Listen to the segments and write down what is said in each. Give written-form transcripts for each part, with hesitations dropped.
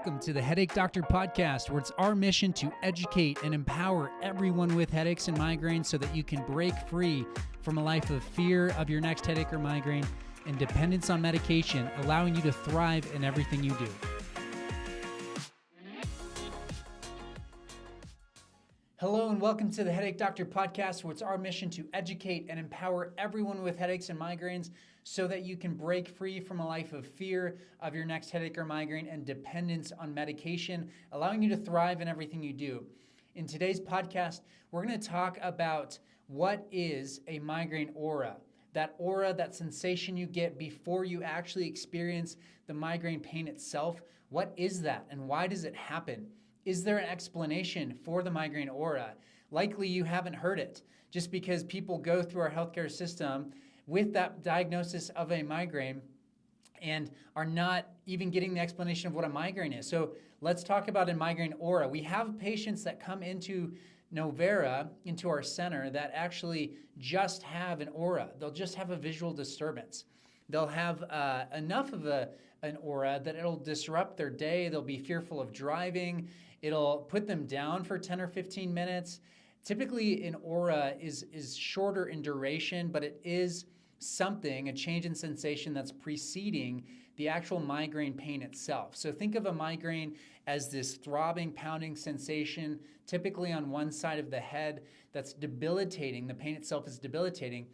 welcome to the Headache Doctor Podcast, where it's our mission to educate and empower everyone with headaches and migraines so that you can break free from a life of fear of your next headache or migraine and dependence on medication, allowing you to thrive in everything you do. Hello and welcome to the Headache Doctor Podcast, where it's our mission to educate and empower everyone with headaches and migraines so that you can break free from a life of fear of your next headache or migraine and dependence on medication, allowing you to thrive in everything you do. In today's podcast, we're going to talk about what is a migraine aura. That aura, that sensation you get before you actually experience the migraine pain itself. What is that and why does it happen? Is there an explanation for the migraine aura? Likely you haven't heard it, just because people go through our healthcare system with that diagnosis of a migraine and are not even getting the explanation of what a migraine is. So let's talk about a migraine aura. We have patients that come into Novera, into our center, that actually just have an aura. They'll just have a visual disturbance. They'll have enough of an aura that it'll disrupt their day. They'll be fearful of driving. It'll put them down for 10 or 15 minutes. Typically, an aura is shorter in duration, but it is something, a change in sensation that's preceding the actual migraine pain itself. So think of a migraine as this throbbing, pounding sensation, typically on one side of the head, that's debilitating. The pain itself is debilitating.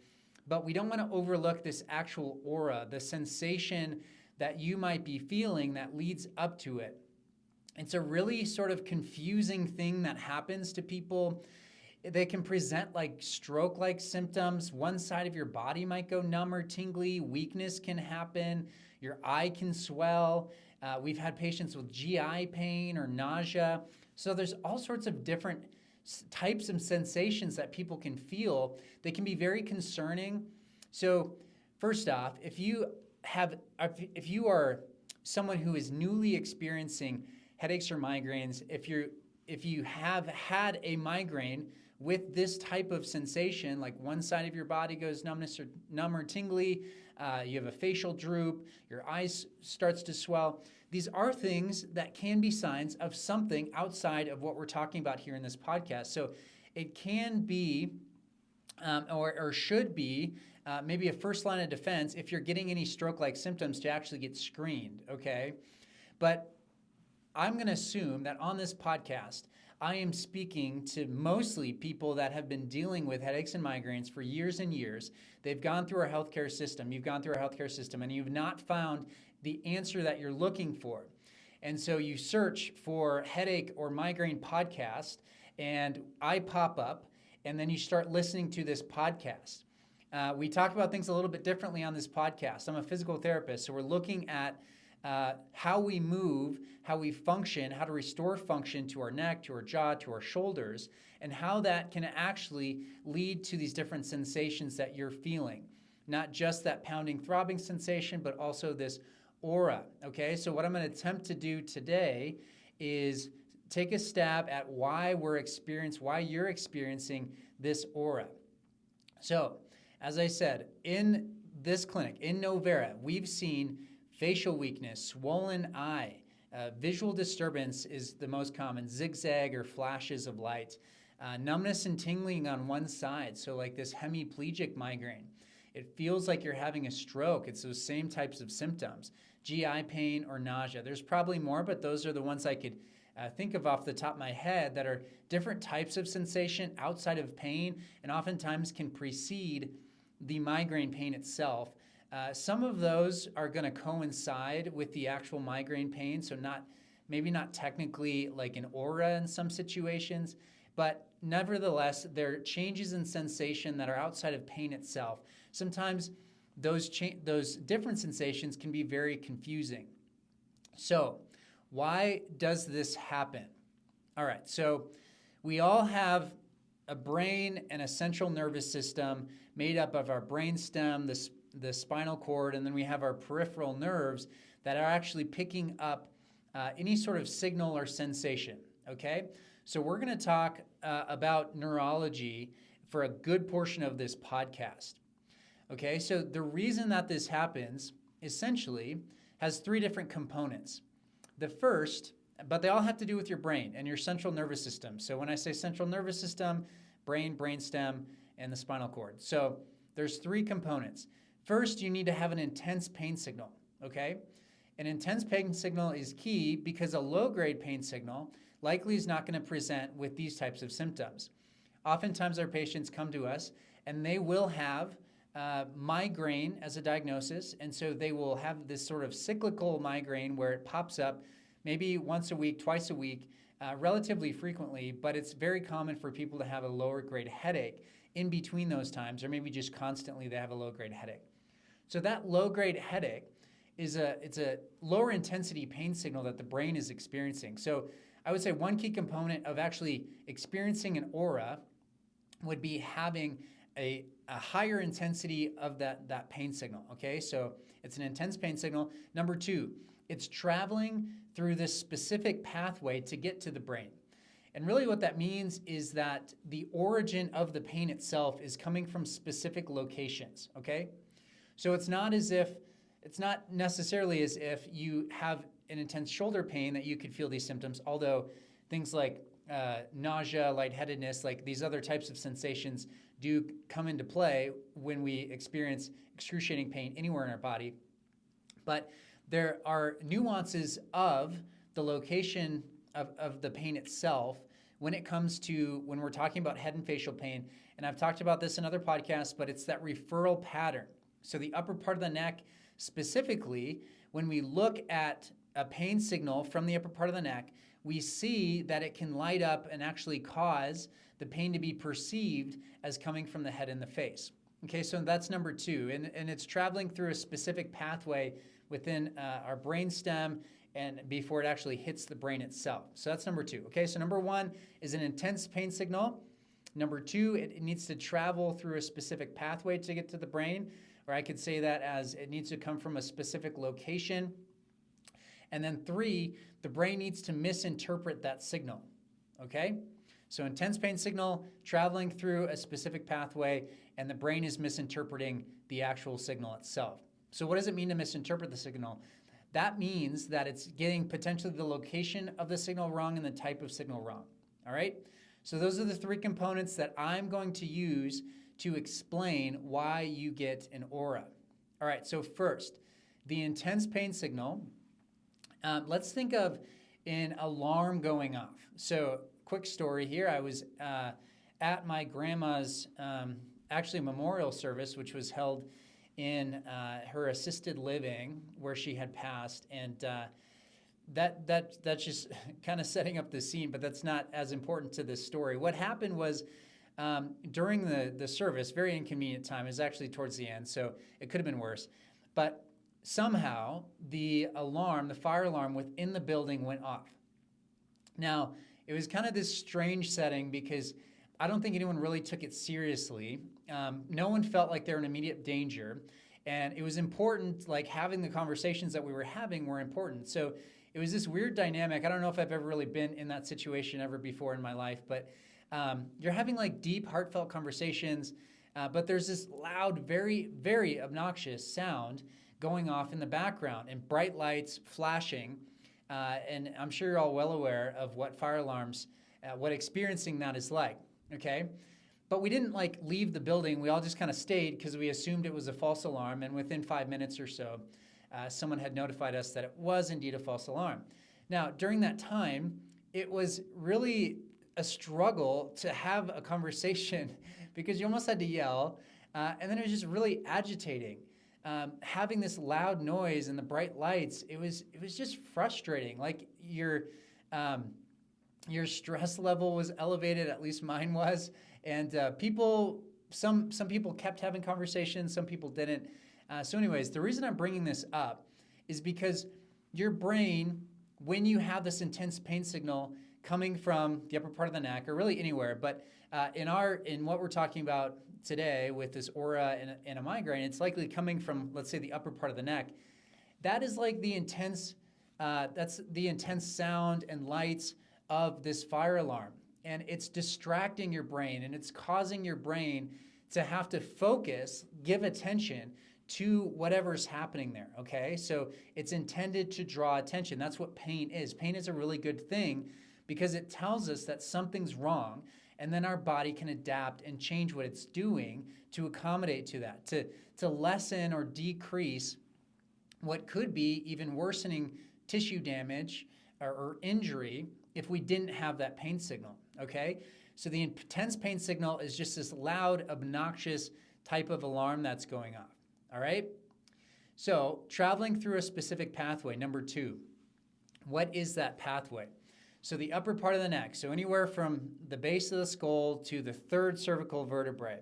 But we don't want to overlook this actual aura, the sensation that you might be feeling that leads up to it. It's a really sort of confusing thing that happens to people. They can present like stroke-like symptoms. One side of your body might go numb or tingly. Weakness can happen. Your eye can swell. We've had patients with GI pain or nausea. So there's all sorts of different types of sensations that people can feel. They can be very concerning. So first off, if you are someone who is newly experiencing headaches or migraines, if you have had a migraine with this type of sensation, like one side of your body goes numb or tingly, you have a facial droop, your eyes starts to swell. These are things that can be signs of something outside of what we're talking about here in this podcast. So it can be or should be maybe a first line of defense if you're getting any stroke-like symptoms to actually get screened, okay? But I'm going to assume that on this podcast, I am speaking to mostly people that have been dealing with headaches and migraines for years and years. They've gone through our healthcare system. You've gone through our healthcare system, and you've not found the answer that you're looking for. And so you search for headache or migraine podcast, and I pop up, and then you start listening to this podcast. We talk about things a little bit differently on this podcast. I'm a physical therapist, so we're looking at how we move, how we function, how to restore function to our neck, to our jaw, to our shoulders, and how that can actually lead to these different sensations that you're feeling. Not just that pounding, throbbing sensation, but also this aura, okay? So what I'm going to attempt to do today is take a stab at why you're experiencing this aura. So, as I said, in this clinic, in Novera, we've seen facial weakness, swollen eye, visual disturbance is the most common, zigzag or flashes of light, numbness and tingling on one side, so like this hemiplegic migraine. It feels like you're having a stroke. It's those same types of symptoms, GI pain or nausea. There's probably more, but those are the ones I could think of off the top of my head that are different types of sensation outside of pain and oftentimes can precede the migraine pain itself. Some of those are going to coincide with the actual migraine pain, so maybe not technically like an aura in some situations, but nevertheless, there are changes in sensation that are outside of pain itself. Sometimes those different sensations can be very confusing. So why does this happen? All right, so we all have a brain and a central nervous system made up of our brainstem, the spinal cord, and then we have our peripheral nerves that are actually picking up any sort of signal or sensation, okay? So we're going to talk about neurology for a good portion of this podcast, okay? So the reason that this happens essentially has three different components. The first but they all have to do with your brain and your central nervous system. So when I say central nervous system, brain, brainstem, and the spinal cord. So there's 3 components. First, you need to have an intense pain signal, okay? An intense pain signal is key because a low-grade pain signal likely is not going to present with these types of symptoms. Oftentimes our patients come to us and they will have migraine as a diagnosis, and so they will have this sort of cyclical migraine where it pops up maybe once a week, twice a week, relatively frequently, but it's very common for people to have a lower grade headache in between those times, or maybe just constantly they have a low grade headache. So that low grade headache it's a lower intensity pain signal that the brain is experiencing. So I would say one key component of actually experiencing an aura would be having a higher intensity of that pain signal, okay? So it's an intense pain signal. Number 2, it's traveling through this specific pathway to get to the brain. And really what that means is that the origin of the pain itself is coming from specific locations, okay? So it's not necessarily as if you have an intense shoulder pain that you could feel these symptoms, although things like nausea, lightheadedness, like these other types of sensations do come into play when we experience excruciating pain anywhere in our body. But there are nuances of the location of the pain itself when it comes to when we're talking about head and facial pain. And I've talked about this in other podcasts, but it's that referral pattern. So the upper part of the neck, specifically, when we look at a pain signal from the upper part of the neck, we see that it can light up and actually cause the pain to be perceived as coming from the head and the face. Okay, so that's number 2, and it's traveling through a specific pathway within our brain stem and before it actually hits the brain itself. So that's number 2. Okay, so number 1 is an intense pain signal. Number 2, it needs to travel through a specific pathway to get to the brain, or I could say that as it needs to come from a specific location. And then 3, the brain needs to misinterpret that signal, okay? So intense pain signal traveling through a specific pathway, and the brain is misinterpreting the actual signal itself. So what does it mean to misinterpret the signal? That means that it's getting potentially the location of the signal wrong and the type of signal wrong, all right? So those are the 3 components that I'm going to use to explain why you get an aura. All right, so first, the intense pain signal. Let's think of an alarm going off. So quick story here. I was at my grandma's actually memorial service, which was held in her assisted living where she had passed. And that's just kind of setting up the scene, but that's not as important to this story. What happened was during the service, very inconvenient time, it was actually towards the end, so it could have been worse. But somehow the fire alarm within the building went off. Now, it was kind of this strange setting because I don't think anyone really took it seriously. No one felt like they were in immediate danger. And it was important, like having the conversations that we were having were important. So it was this weird dynamic. I don't know if I've ever really been in that situation ever before in my life, but you're having like deep, heartfelt conversations, but there's this loud, very, very obnoxious sound going off in the background and bright lights flashing. And I'm sure you're all well aware of what fire alarms, what experiencing that is like, okay? But we didn't like leave the building. We all just kind of stayed because we assumed it was a false alarm. And within 5 minutes or so, someone had notified us that it was indeed a false alarm. Now, during that time, it was really a struggle to have a conversation because you almost had to yell. And then it was just really agitating. Having this loud noise and the bright lights, it was just frustrating. Like your stress level was elevated, at least mine was. And some people kept having conversations, some people didn't. So anyways, the reason I'm bringing this up is because your brain, when you have this intense pain signal coming from the upper part of the neck, or really anywhere, but in what we're talking about today with this aura and a migraine, it's likely coming from, let's say, the upper part of the neck. That is like that's the intense sound and lights of this fire alarm. And it's distracting your brain, and it's causing your brain to have to focus, give attention to whatever's happening there, okay? So it's intended to draw attention. That's what pain is. Pain is a really good thing because it tells us that something's wrong, and then our body can adapt and change what it's doing to accommodate to that, to lessen or decrease what could be even worsening tissue damage or injury if we didn't have that pain signal, okay? So the intense pain signal is just this loud, obnoxious type of alarm that's going off, all right? So traveling through a specific pathway, number 2. What is that pathway? So the upper part of the neck, so anywhere from the base of the skull to the 3rd cervical vertebrae,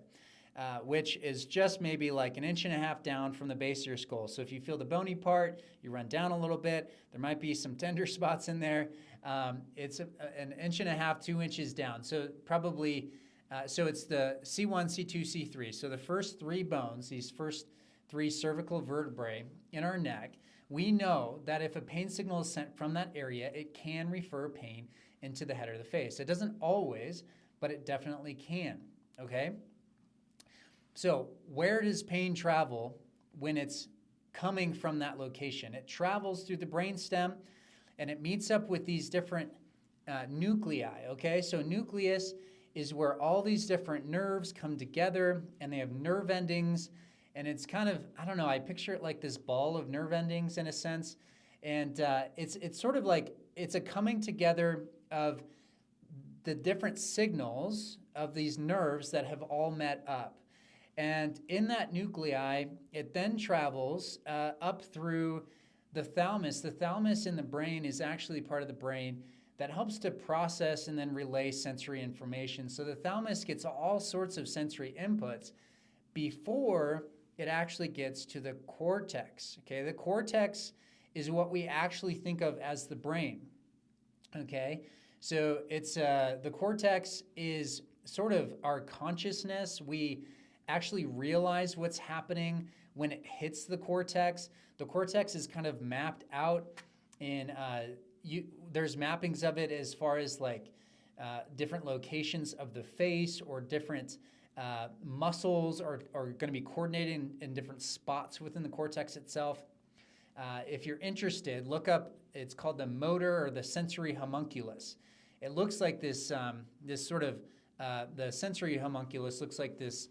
which is just maybe like 1.5 inches down from the base of your skull. So if you feel the bony part, you run down a little bit. There might be some tender spots in there. It's 1.5 inches, 2 inches down. So probably, so it's the C1, C2, C3. So the first 3 bones, these first 3 cervical vertebrae in our neck, we know that if a pain signal is sent from that area, it can refer pain into the head or the face. It doesn't always, but it definitely can, okay? So where does pain travel when it's coming from that location? It travels through the brainstem, and it meets up with these different nuclei, okay? So nucleus is where all these different nerves come together, and they have nerve endings, and it's kind of, I don't know, I picture it like this ball of nerve endings in a sense, and it's sort of like, it's a coming together of the different signals of these nerves that have all met up. And in that nuclei, it then travels up through the thalamus. The thalamus in the brain is actually part of the brain that helps to process and then relay sensory information. So the thalamus gets all sorts of sensory inputs before it actually gets to the cortex. Okay, the cortex is what we actually think of as the brain. Okay, so it's the cortex is sort of our consciousness. We actually realize what's happening when it hits the cortex. The cortex is kind of mapped out in, there's mappings of it as far as like different locations of the face, or different muscles are going to be coordinated in different spots within the cortex itself. If you're interested, look up, it's called the motor or the sensory homunculus. It looks like this, this sort of, the sensory homunculus looks like this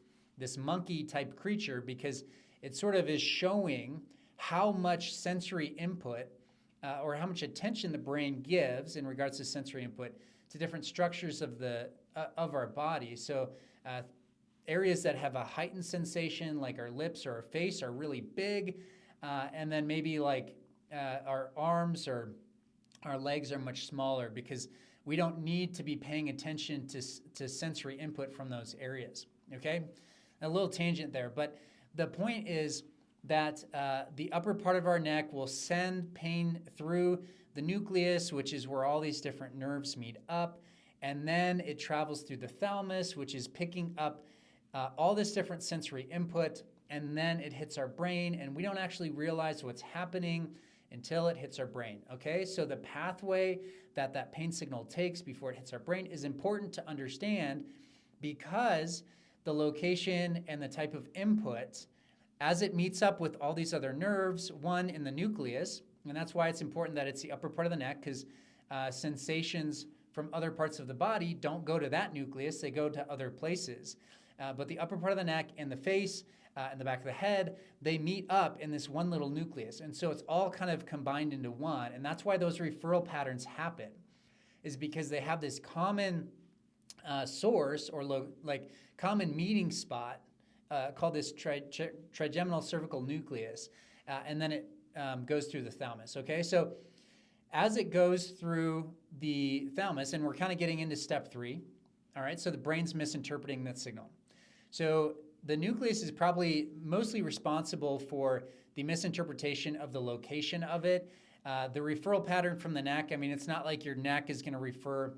monkey type creature, because it sort of is showing how much sensory input or how much attention the brain gives in regards to sensory input to different structures of our body. So areas that have a heightened sensation, like our lips or our face, are really big, and then maybe like our arms or our legs are much smaller, because we don't need to be paying attention to sensory input from those areas, okay? A little tangent there, but the point is that the upper part of our neck will send pain through the nucleus, which is where all these different nerves meet up, and then it travels through the thalamus, which is picking up all this different sensory input, and then it hits our brain, and we don't actually realize what's happening until it hits our brain, okay? So the pathway that pain signal takes before it hits our brain is important to understand, because the location and the type of input, as it meets up with all these other nerves, one in the nucleus, and that's why it's important that it's the upper part of the neck, because sensations from other parts of the body don't go to that nucleus, they go to other places. But the upper part of the neck and the face and the back of the head, they meet up in this one little nucleus. And so it's all kind of combined into one, and that's why those referral patterns happen, is because they have this common source or like common meeting spot called this trigeminal cervical nucleus, and then it goes through the thalamus, okay? So as it goes through the thalamus, and we're kind of getting into step 3, all right? So the brain's misinterpreting that signal. So the nucleus is probably mostly responsible for the misinterpretation of the location of it. The referral pattern from the neck, I mean, it's not like your neck is going to refer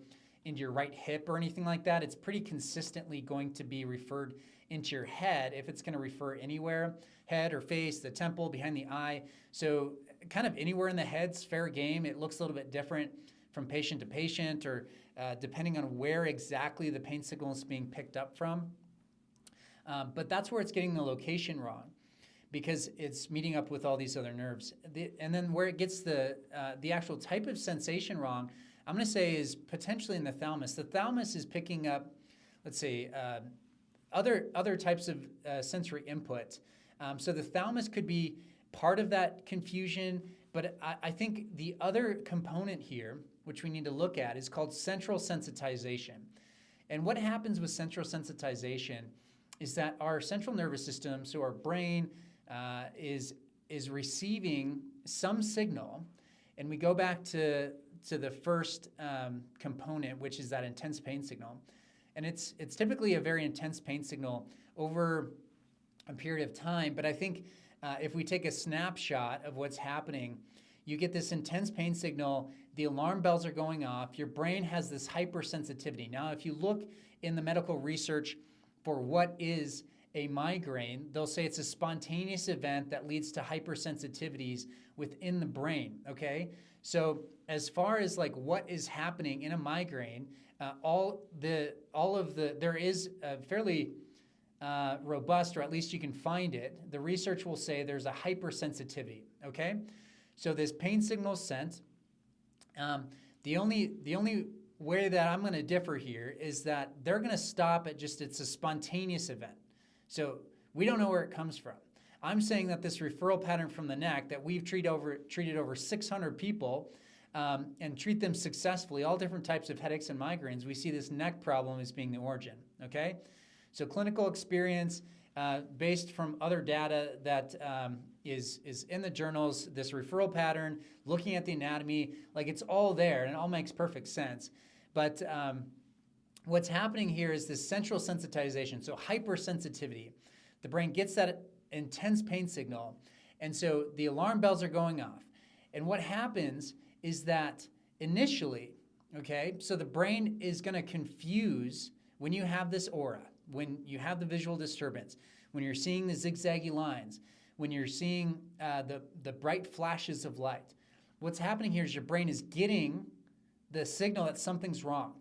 into your right hip or anything like that. It's pretty consistently going to be referred into your head if it's going to refer anywhere, head or face, the temple, behind the eye. So kind of anywhere in the head's fair game. It looks a little bit different from patient to patient, or depending on where exactly the pain signal is being picked up from. But that's where it's getting the location wrong, because it's meeting up with all these other nerves. And then where it gets the actual type of sensation wrong, I'm going to say is potentially in the thalamus. The thalamus is picking up, let's say, other types of sensory input. So the thalamus could be part of that confusion, but I think the other component here, which we need to look at, is called central sensitization. And what happens with central sensitization is that our central nervous system, so our brain, is receiving some signal, and we go back to the first component, which is that intense pain signal. And it's typically a very intense pain signal over a period of time, but I think if we take a snapshot of what's happening, you get this intense pain signal, the alarm bells are going off, your brain has this hypersensitivity. Now, if you look in the medical research for what is a migraine, they'll say it's a spontaneous event that leads to hypersensitivities within the brain, okay? So as far as like what is happening in a migraine, there is a fairly robust, or at least you can find it. The research will say there's a hypersensitivity, okay? So this pain signal is sent. The only way that I'm going to differ here is that they're going to stop at just it's a spontaneous event. So we don't know where it comes from. I'm saying that this referral pattern from the neck that we've treated over 600 people and treat them successfully, all different types of headaches and migraines, we see this neck problem as being the origin, okay? So clinical experience based from other data that is in the journals, this referral pattern, looking at the anatomy, like it's all there and it all makes perfect sense. But what's happening here is this central sensitization, so hypersensitivity. The brain gets that intense pain signal, and so the alarm bells are going off. And what happens is that initially, okay, so the brain is going to confuse when you have this aura, when you have the visual disturbance, when you're seeing the zigzaggy lines, when you're seeing the bright flashes of light. What's happening here is your brain is getting the signal that something's wrong.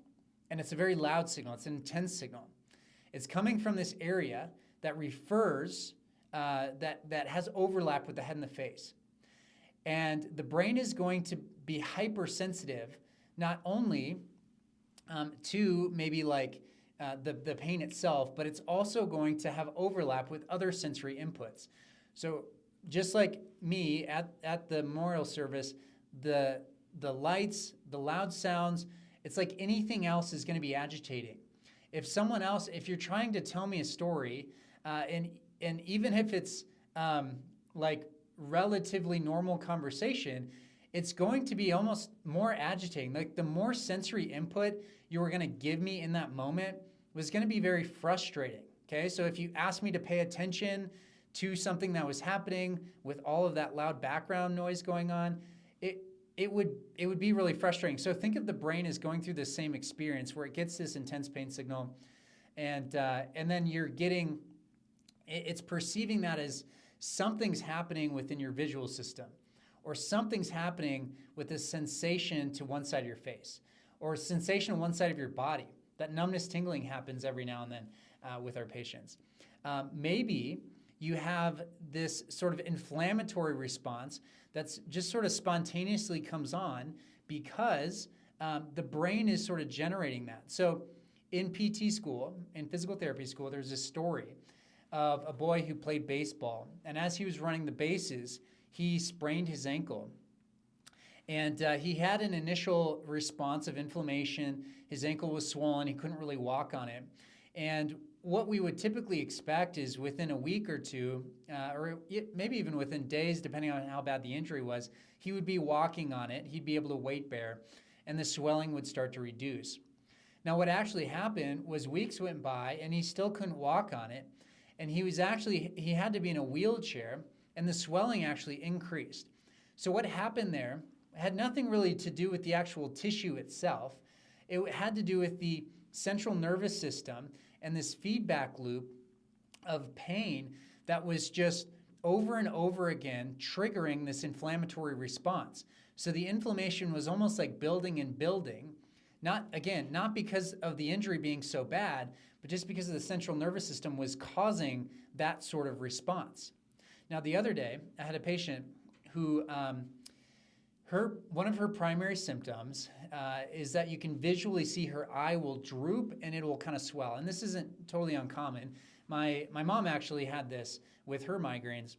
And it's a very loud signal. It's an intense signal. It's coming from this area that refers, that has overlap with the head and the face. And the brain is going to be hypersensitive, not only to maybe like the pain itself, but it's also going to have overlap with other sensory inputs. So just like me at the memorial service, the lights, the loud sounds, it's like anything else is going to be agitating. If you're trying to tell me a story, and even if it's like relatively normal conversation, it's going to be almost more agitating. Like the more sensory input you were going to give me in that moment was going to be very frustrating. Okay, so if you asked me to pay attention to something that was happening with all of that loud background noise going on, it would be really frustrating. So think of the brain as going through the same experience where it gets this intense pain signal, and then it's perceiving that as something's happening within your visual system, or something's happening with a sensation to one side of your face, or a sensation on one side of your body. That numbness tingling happens every now and then with our patients. Maybe you have this sort of inflammatory response that's just sort of spontaneously comes on because the brain is sort of generating that. So in PT school, in physical therapy school, there's this story of a boy who played baseball. And as he was running the bases, he sprained his ankle. And he had an initial response of inflammation. His ankle was swollen. He couldn't really walk on it. And what we would typically expect is within a week or two, or maybe even within days, depending on how bad the injury was, he would be walking on it. He'd be able to weight bear, and the swelling would start to reduce. Now, what actually happened was weeks went by, and he still couldn't walk on it. And he had to be in a wheelchair, and the swelling actually increased. So what happened there had nothing really to do with the actual tissue itself. It had to do with the central nervous system and this feedback loop of pain that was just over and over again triggering this inflammatory response. So the inflammation was almost like building and building, not because of the injury being so bad, but just because of the central nervous system was causing that sort of response. Now, the other day, I had a patient who, one of her primary symptoms is that you can visually see her eye will droop and it will kind of swell. And this isn't totally uncommon. My mom actually had this with her migraines.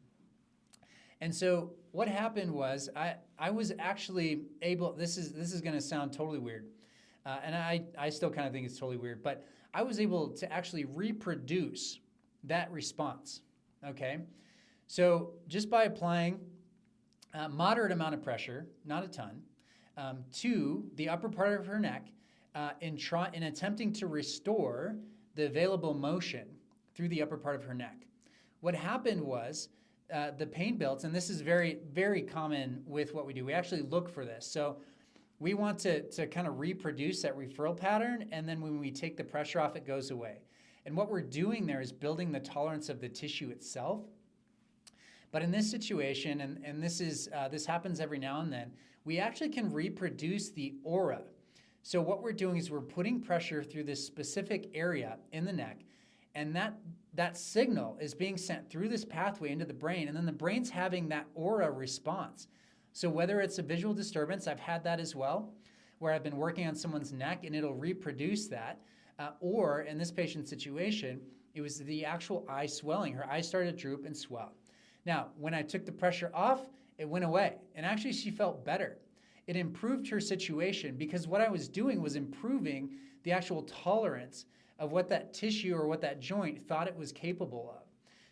And so what happened was I was actually able, this is going to sound totally weird. And I still kind of think it's totally weird, but I was able to actually reproduce that response, okay? So just by applying a moderate amount of pressure, not a ton, to the upper part of her neck in attempting to restore the available motion through the upper part of her neck. What happened was the pain built, and this is very, very common with what we do. We actually look for this. So we want to kind of reproduce that referral pattern, and then when we take the pressure off, it goes away. And what we're doing there is building the tolerance of the tissue itself. But in this situation, and this happens every now and then, we actually can reproduce the aura. So what we're doing is we're putting pressure through this specific area in the neck, and that signal is being sent through this pathway into the brain, and then the brain's having that aura response. So whether it's a visual disturbance, I've had that as well, where I've been working on someone's neck and it'll reproduce that, or in this patient's situation, it was the actual eye swelling. Her eye started to droop and swell. Now, when I took the pressure off, it went away, and actually she felt better. It improved her situation because what I was doing was improving the actual tolerance of what that tissue or what that joint thought it was capable of.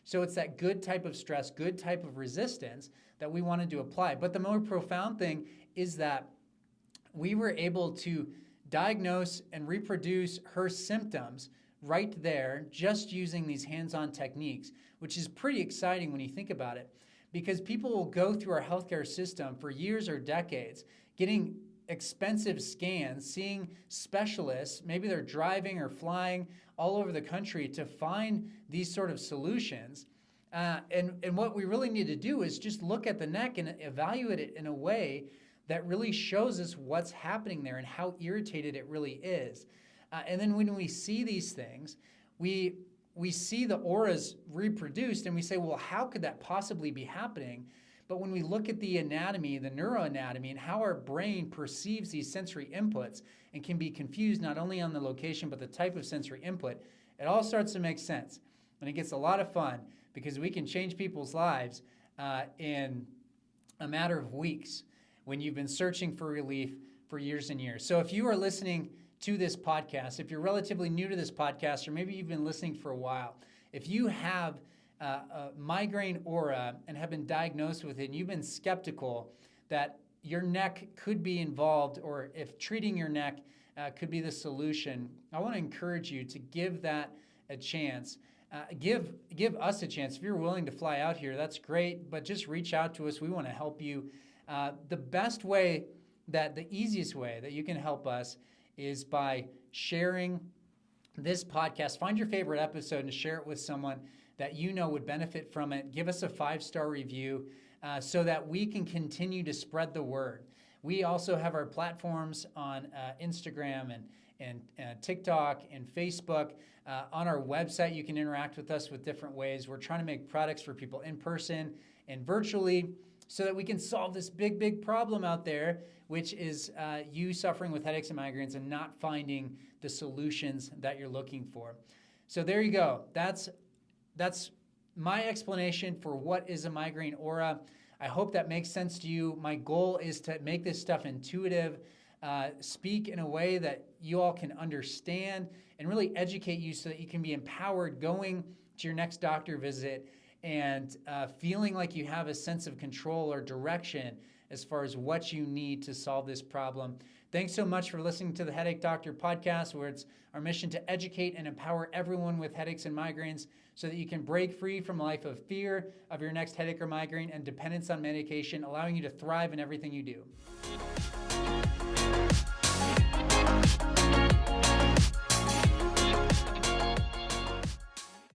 So it's that good type of stress, good type of resistance that we wanted to apply. But the more profound thing is that we were able to diagnose and reproduce her symptoms right there just using these hands-on techniques, which is pretty exciting when you think about it, because people will go through our healthcare system for years or decades getting expensive scans, seeing specialists, maybe they're driving or flying all over the country to find these sort of solutions. And what we really need to do is just look at the neck and evaluate it in a way that really shows us what's happening there and how irritated it really is. And then when we see these things, we see the auras reproduced and we say, well, how could that possibly be happening? But when we look at the anatomy, the neuroanatomy, and how our brain perceives these sensory inputs and can be confused not only on the location, but the type of sensory input, it all starts to make sense. And it gets a lot of fun because we can change people's lives in a matter of weeks when you've been searching for relief for years and years. So if you are listening to this podcast, if you're relatively new to this podcast, or maybe you've been listening for a while, if you have a migraine aura and have been diagnosed with it, and you've been skeptical that your neck could be involved, or if treating your neck could be the solution, I want to encourage you to give that a chance. Give us a chance. If you're willing to fly out here, that's great, but just reach out to us. We want to help you. The best way, the easiest way that you can help us is by sharing this podcast. Find your favorite episode and share it with someone that you know would benefit from it. Give us a 5-star review so that we can continue to spread the word. We also have our platforms on Instagram and TikTok and Facebook. On our website, you can interact with us with different ways. We're trying to make products for people in person and virtually so that we can solve this big, big problem out there, which is you suffering with headaches and migraines and not finding the solutions that you're looking for. So there you go. That's my explanation for what is a migraine aura. I hope that makes sense to you. My goal is to make this stuff intuitive, speak in a way that you all can understand, and really educate you so that you can be empowered going to your next doctor visit and feeling like you have a sense of control or direction as far as what you need to solve this problem. Thanks so much for listening to the Headache Doctor podcast, where it's our mission to educate and empower everyone with headaches and migraines so that you can break free from a life of fear of your next headache or migraine and dependence on medication, allowing you to thrive in everything you do.